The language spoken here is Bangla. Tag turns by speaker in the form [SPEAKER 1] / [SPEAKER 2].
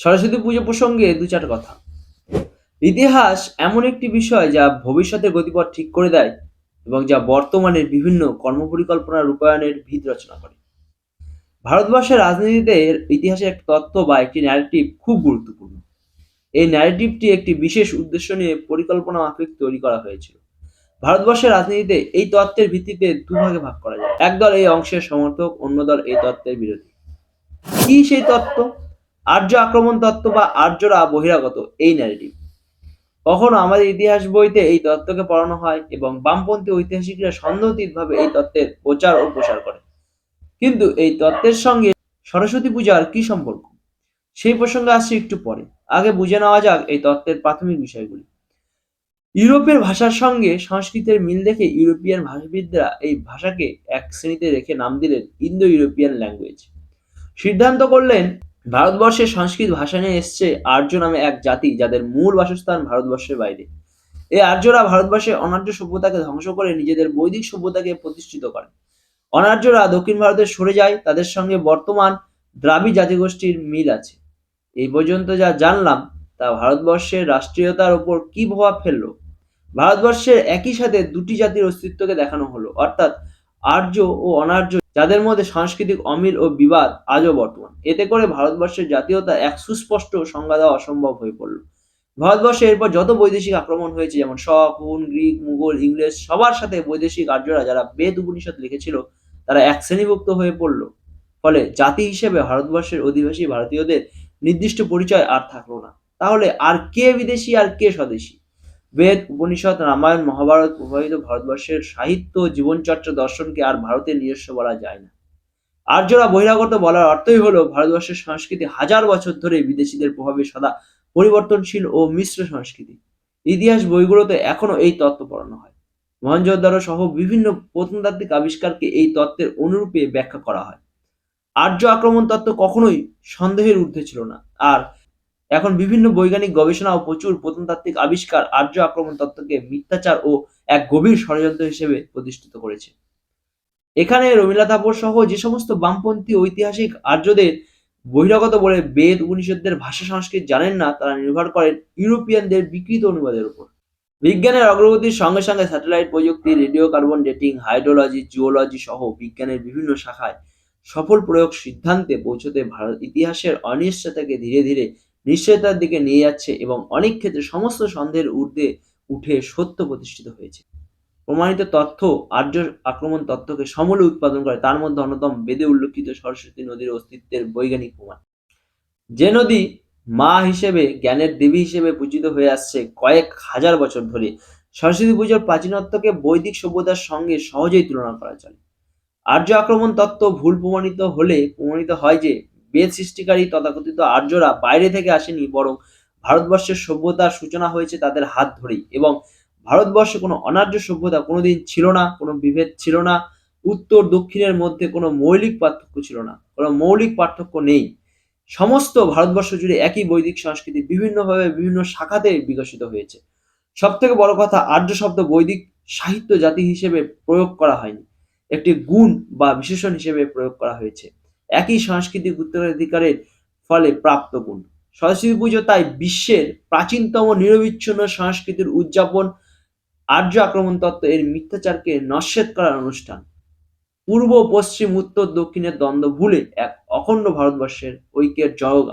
[SPEAKER 1] সরস্বতী পুজো প্রসঙ্গে দু চার কথা। ইতিহাস এমন একটি বিষয় যা ভবিষ্যতের গতিপথ ঠিক করে দেয় এবং যা বর্তমানের বিভিন্ন কর্মপরিকল্পনা রূপায়ণের ভিত রচনা করে। ভারতবর্ষের রাজনীতিতে এর ইতিহাসের এক তত্ত্ব বা একটি ন্যারেটিভ খুব গুরুত্বপূর্ণ। এই ন্যারেটিভটি একটি বিশেষ উদ্দেশ্য নিয়ে পরিকল্পনা মাফিক তৈরি করা হয়েছিল। ভারতবর্ষের রাজনীতিতে এই তত্ত্বের ভিত্তিতে দুভাগে ভাগ করা যায়। একদল এই অংশের সমর্থক, অন্য দল এই তত্ত্বের বিরোধী। কি সেই তত্ত্ব? আর্য আক্রমণ তত্ত্ব বা আর্যরা বহিরাগত, এই ন্যারেটিভ। কখনো আমাদের ইতিহাস বইতে এই তত্ত্বকে পড়ানো হয় এবং বামপন্থী ঐতিহাসিকরা সন্দেহতীতভাবে এই তত্ত্বের প্রচার ও প্রসার করে। কিন্তু এই তত্ত্বের সঙ্গে সরস্বতী পূজার কি সম্পর্ক? সেই প্রসঙ্গে আসছি একটু পরে। আগে বুঝে নেওয়া যাক এই তত্ত্বের প্রাথমিক বিষয়গুলি। ইউরোপের ভাষার সঙ্গে সংস্কৃতের মিল দেখে ইউরোপিয়ান ভাষাবিদরা এই ভাষাকে এক শ্রেণীতে রেখে নাম দিলেন ইন্দো ইউরোপিয়ান ল্যাঙ্গুয়েজ। সিদ্ধান্ত করলেন ভারতবর্ষে সংস্কৃত ভাষা নিয়ে এসছে আর্য নামে এক জাতি, যাদের মূল বাসস্থান ভারতবর্ষের বাইরে। এই আর্যরা ভারতবর্ষে অনার্য সভ্যতাকে ধ্বংস করে নিজেদের বৈদিক সভ্যতাকে প্রতিষ্ঠিত করে। অনার্যরা দক্ষিণ ভারতে সরে যায়, তাদের সঙ্গে বর্তমান দ্রাবিড় জাতিগোষ্ঠীর মিল আছে। এই পর্যন্ত যা জানলাম তা ভারতবর্ষের রাষ্ট্রীয়তার ওপর কি প্রভাব ফেললো? ভারতবর্ষের একই সাথে দুটি জাতির অস্তিত্বকে দেখানো হলো, অর্থাৎ আর্য ও অনার্য, যাদের মধ্যে সাংস্কৃতিক অমিল ও বিবাদ আজও বর্তমান। এতে করে ভারতবর্ষের জাতীয়তা এক সুস্পষ্ট সংজ্ঞা দেওয়া অসম্ভব হয়ে পড়ল। ভারতবর্ষে এরপর যত বৈদেশিক আক্রমণ হয়েছে, যেমন শক, হুন, গ্রিক, মুঘল, ইংরেজ, সবার সাথে বৈদেশিক আর্যরা যারা বেদ উপনিষদ লিখেছিল তারা এক শ্রেণীভুক্ত হয়ে পড়ল। ফলে জাতি হিসেবে ভারতবর্ষের অধিবাসী ভারতীয়দের নির্দিষ্ট পরিচয় আর থাকলো না। তাহলে আর কে বিদেশি আর কে স্বদেশী? বেদ, উপনিষদ, রামায়ণ, মহাভারত প্রভাবিত ভারতবর্ষের সাহিত্য, জীবনচর্চা, দর্শনকে আর ভারতের নিজস্ব বলা যায় না। আর্যরা বহিরাগত বলার অর্থই হলো ভারতবর্ষের সংস্কৃতি হাজার বছর ধরে বিদেশিদের প্রভাবে সদা পরিবর্তনশীল ও মিশ্র সংস্কৃতি। ইতিহাস বইগুলোতে এখনো এই তত্ত্ব পড়ানো হয়। মহেঞ্জোদারো সহ বিভিন্ন প্রত্নতাত্ত্বিক আবিষ্কারকে এই তত্ত্বের অনুরূপে ব্যাখ্যা করা হয়। আর্য আক্রমণ তত্ত্ব কখনোই সন্দেহের ঊর্ধ্বে ছিল না। আর এখন বিভিন্ন বৈজ্ঞানিক গবেষণা ও প্রচুর প্রত্নতাত্ত্বিক আবিষ্কার আর্য আক্রমণ তত্ত্বকে মিথ্যাচার ও এক গভীর ষড়যন্ত্র হিসেবে প্রতিষ্ঠিত করেছে। এখানে রবীন্দ্রনাথ ঠাকুর সহ যে সমস্ত বামপন্থী ঐতিহাসিক আর্যদের বহিরাগত বলে বেদ উপনিষদের ভাষা সংস্কৃত জানেন না, তারা নির্ভর করেন ইউরোপিয়ানদের বিকৃত অনুবাদের উপর। বিজ্ঞানের অগ্রগতির সঙ্গে সঙ্গে স্যাটেলাইট প্রযুক্তি, radio carbon dating, hydrology, geology সহ বিজ্ঞানের বিভিন্ন শাখায় সফল প্রয়োগ সিদ্ধান্তে পৌঁছতে ভারত ইতিহাসের অনিশ্চয়তাকে ধীরে ধীরে নিশ্চয়তার দিকে নিয়ে যাচ্ছে এবং অনেক ক্ষেত্রে সমস্ত সন্দেহের ঊর্ধ্বে উঠে সত্য প্রতিষ্ঠিত হয়েছে। প্রমাণিত তথ্য আর্য আক্রমণ তত্ত্বকে সমূলে উৎপাদন করে। তার মধ্যে অন্যতম বেদে উল্লেখিত সরস্বতী নদীর অস্তিত্বের বৈজ্ঞানিক প্রমাণ। যে নদী মা হিসেবে, জ্ঞানের দেবী হিসেবে পূজিত হয়ে আসছে কয়েক হাজার বছর ধরে, সরস্বতী পুজোর প্রাচীনত্বকে বৈদিক সভ্যতার সঙ্গে সহজেই তুলনা করা চলে। আর্য আক্রমণ তত্ত্ব ভুল প্রমাণিত হলে প্রমাণিত হয় যে বেদ সৃষ্টিকারী তথাকথিত আর্যরা বাইরে থেকে আসেনি, বরং ভারতবর্ষের সভ্যতার সূচনা হয়েছে তাদের হাত ধরেই। এবং ভারতবর্ষে কোনো অনার্য সভ্যতা কোনোদিন ছিল না, কোনো বিভেদ ছিল না, উত্তর দক্ষিণের মধ্যে কোনো মৌলিক পার্থক্য ছিল না, কোনো মৌলিক পার্থক্য নেই। সমস্ত ভারতবর্ষ জুড়ে একই বৈদিক সংস্কৃতি বিভিন্নভাবে বিভিন্ন শাখাতে বিকশিত হয়েছে। সব থেকে বড় কথা, আর্য শব্দ বৈদিক সাহিত্য জাতি হিসেবে প্রয়োগ করা হয়নি, একটি গুণ বা বিশেষণ হিসেবে প্রয়োগ করা হয়েছে, একই সাংস্কৃতিক উত্তরাধিকারের ফলে প্রাপ্ত গুণ। সরস্বতী পুজো তাই বিশ্বের প্রাচীনতম নিরবিচ্ছিন্ন সংস্কৃতির উদযাপন, আর্য আক্রমণ তত্ত্ব এর মিথ্যাচারকে নস্যাৎ করার অনুষ্ঠান। পূর্ব পশ্চিম উত্তর দক্ষিণের দ্বন্দ্ব ভুলে এক অখণ্ড ভারতবর্ষের ঐক্যের জয়গান।